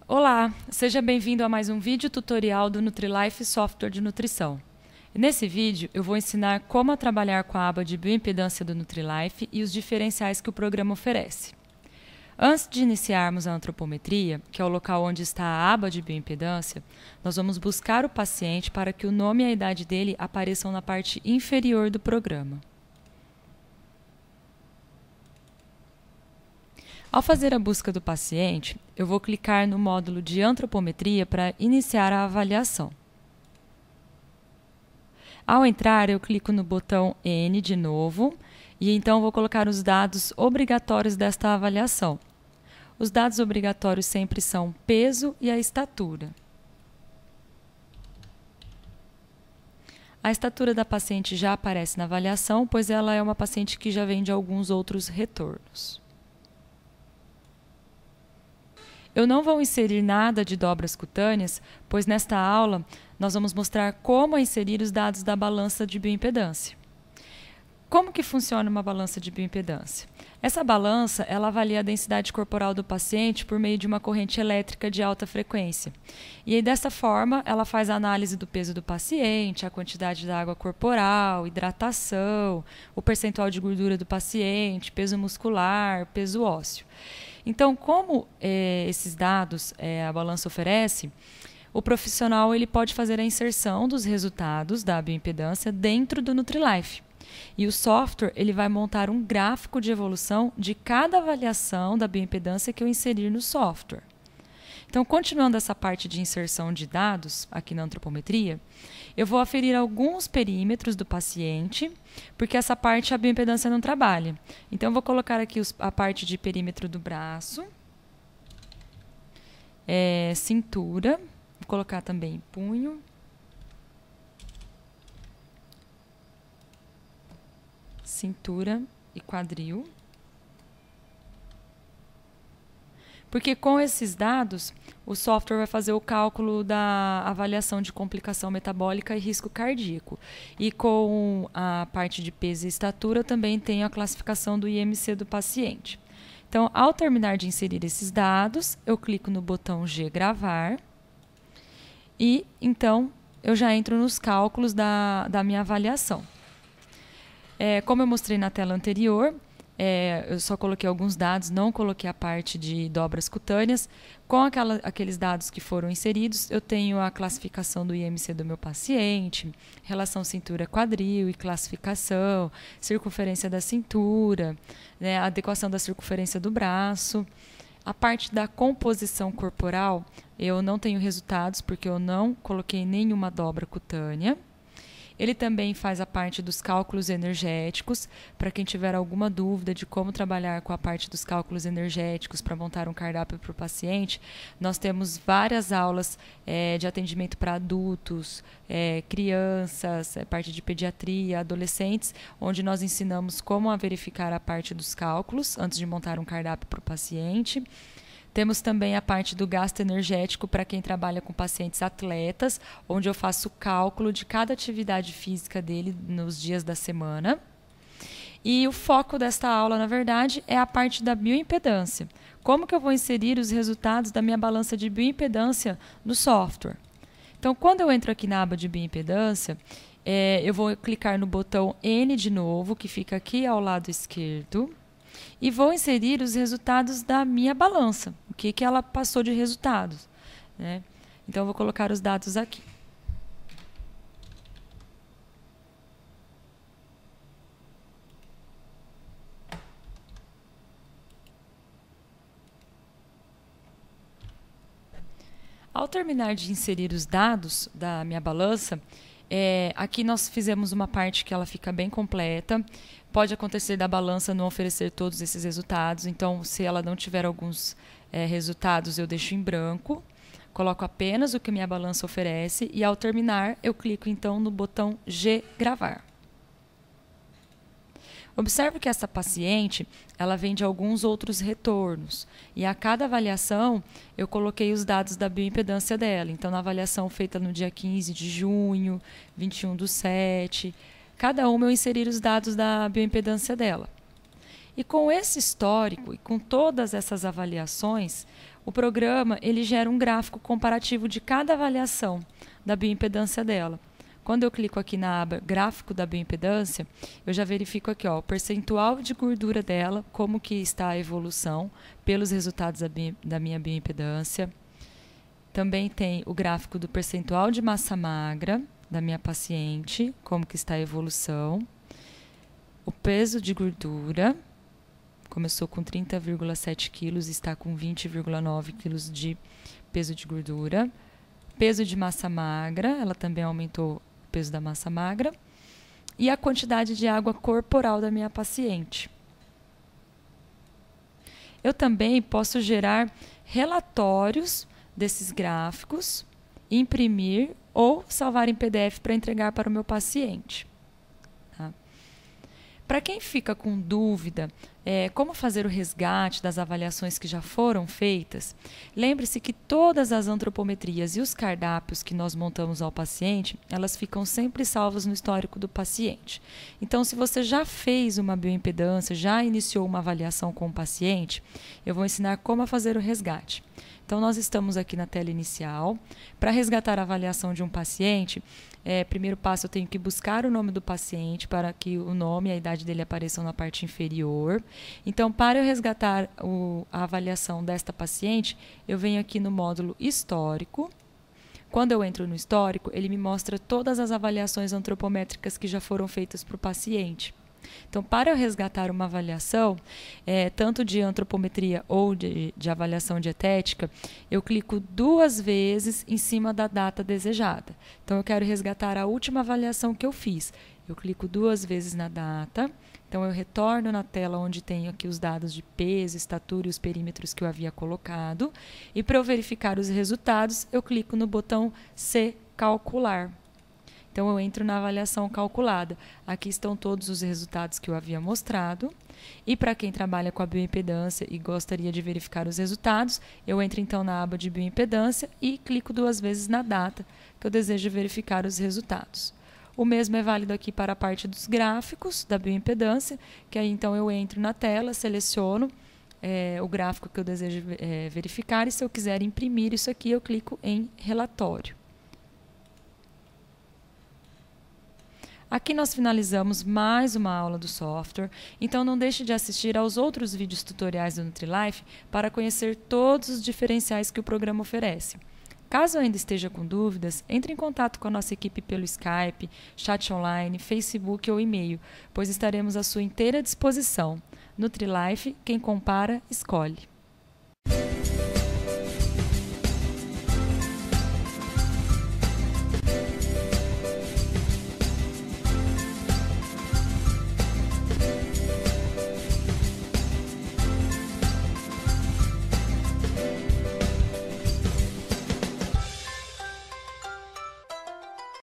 Olá, seja bem-vindo a mais um vídeo tutorial do NutriLife Software de Nutrição. Nesse vídeo eu vou ensinar como trabalhar com a aba de bioimpedância do NutriLife e os diferenciais que o programa oferece. Antes de iniciarmos a antropometria, que é o local onde está a aba de bioimpedância, nós vamos buscar o paciente para que o nome e a idade dele apareçam na parte inferior do programa. Ao fazer a busca do paciente, eu vou clicar no módulo de antropometria para iniciar a avaliação. Ao entrar, eu clico no botão N de novo e então vou colocar os dados obrigatórios desta avaliação. Os dados obrigatórios sempre são peso e a estatura. A estatura da paciente já aparece na avaliação, pois ela é uma paciente que já vem de alguns outros retornos. Eu não vou inserir nada de dobras cutâneas, pois nesta aula nós vamos mostrar como inserir os dados da balança de bioimpedância. Como que funciona uma balança de bioimpedância? Essa balança ela avalia a densidade corporal do paciente por meio de uma corrente elétrica de alta frequência. E aí, dessa forma, ela faz a análise do peso do paciente, a quantidade da água corporal, hidratação, o percentual de gordura do paciente, peso muscular, peso ósseo. Então, como esses dados a balança oferece, o profissional ele pode fazer a inserção dos resultados da bioimpedância dentro do NutriLife. E o software ele vai montar um gráfico de evolução de cada avaliação da bioimpedância que eu inserir no software. Então, continuando essa parte de inserção de dados aqui na antropometria, eu vou aferir alguns perímetros do paciente, porque essa parte a bioimpedância não trabalha. Então, eu vou colocar aqui a parte de perímetro do braço, cintura, vou colocar também punho, cintura e quadril. Porque com esses dados, o software vai fazer o cálculo da avaliação de complicação metabólica e risco cardíaco. E com a parte de peso e estatura, eu também tenho a classificação do IMC do paciente. Então, ao terminar de inserir esses dados, eu clico no botão G gravar e, então, eu já entro nos cálculos da minha avaliação. Como eu mostrei na tela anterior, eu só coloquei alguns dados, não coloquei a parte de dobras cutâneas. Com aqueles dados que foram inseridos, eu tenho a classificação do IMC do meu paciente, relação cintura-quadril e classificação, circunferência da cintura, a adequação da circunferência do braço. A parte da composição corporal, eu não tenho resultados porque eu não coloquei nenhuma dobra cutânea. Ele também faz a parte dos cálculos energéticos, para quem tiver alguma dúvida de como trabalhar com a parte dos cálculos energéticos para montar um cardápio para o paciente, nós temos várias aulas de atendimento para adultos, crianças, parte de pediatria, adolescentes, onde nós ensinamos como verificar a parte dos cálculos antes de montar um cardápio para o paciente. Temos também a parte do gasto energético para quem trabalha com pacientes atletas, onde eu faço o cálculo de cada atividade física dele nos dias da semana. E o foco desta aula, na verdade, é a parte da bioimpedância. Como que eu vou inserir os resultados da minha balança de bioimpedância no software? Então, quando eu entro aqui na aba de bioimpedância, eu vou clicar no botão N de novo, que fica aqui ao lado esquerdo, e vou inserir os resultados da minha balança, o que ela passou de resultados, né? Então, eu vou colocar os dados aqui. Ao terminar de inserir os dados da minha balança, aqui nós fizemos uma parte que ela fica bem completa. Pode acontecer da balança não oferecer todos esses resultados, então se ela não tiver alguns resultados eu deixo em branco, coloco apenas o que minha balança oferece e ao terminar eu clico então no botão G gravar. Observe que essa paciente, ela vem de alguns outros retornos e a cada avaliação eu coloquei os dados da bioimpedância dela. Então, na avaliação feita no dia 15 de junho, 21/7, cada uma eu inseri os dados da bioimpedância dela. E com esse histórico e com todas essas avaliações, o programa ele gera um gráfico comparativo de cada avaliação da bioimpedância dela. Quando eu clico aqui na aba gráfico da bioimpedância, eu já verifico aqui o percentual de gordura dela, como que está a evolução pelos resultados da minha bioimpedância. Também tem o gráfico do percentual de massa magra da minha paciente, como que está a evolução. O peso de gordura, começou com 30,7 quilos e está com 20,9 quilos de peso de gordura. Peso de massa magra, ela também aumentou o peso da massa magra. E a quantidade de água corporal da minha paciente. Eu também posso gerar relatórios desses gráficos, imprimir ou salvar em PDF para entregar para o meu paciente. Tá? Para quem fica com dúvida como fazer o resgate das avaliações que já foram feitas, lembre-se que todas as antropometrias e os cardápios que nós montamos ao paciente, elas ficam sempre salvas no histórico do paciente. Então, se você já fez uma bioimpedância, já iniciou uma avaliação com o paciente, eu vou ensinar como fazer o resgate. Então, nós estamos aqui na tela inicial. Para resgatar a avaliação de um paciente, primeiro passo, eu tenho que buscar o nome do paciente para que o nome e a idade dele apareçam na parte inferior. Então, para eu resgatar a avaliação desta paciente, eu venho aqui no módulo histórico. Quando eu entro no histórico, ele me mostra todas as avaliações antropométricas que já foram feitas para o paciente. Então, para eu resgatar uma avaliação, tanto de antropometria ou de avaliação dietética, eu clico 2 vezes em cima da data desejada. Então, eu quero resgatar a última avaliação que eu fiz. Eu clico 2 vezes na data. Então, eu retorno na tela onde tenho aqui os dados de peso, estatura e os perímetros que eu havia colocado. E para eu verificar os resultados, eu clico no botão C, calcular. Então, eu entro na avaliação calculada. Aqui estão todos os resultados que eu havia mostrado. E para quem trabalha com a bioimpedância e gostaria de verificar os resultados, eu entro então na aba de bioimpedância e clico 2 vezes na data que eu desejo verificar os resultados. O mesmo é válido aqui para a parte dos gráficos da bioimpedância, que aí então eu entro na tela, seleciono o gráfico que eu desejo verificar e se eu quiser imprimir isso aqui, eu clico em relatório. Aqui nós finalizamos mais uma aula do software, então não deixe de assistir aos outros vídeos tutoriais do NutriLife para conhecer todos os diferenciais que o programa oferece. Caso ainda esteja com dúvidas, entre em contato com a nossa equipe pelo Skype, chat online, Facebook ou e-mail, pois estaremos à sua inteira disposição. NutriLife, quem compara, escolhe.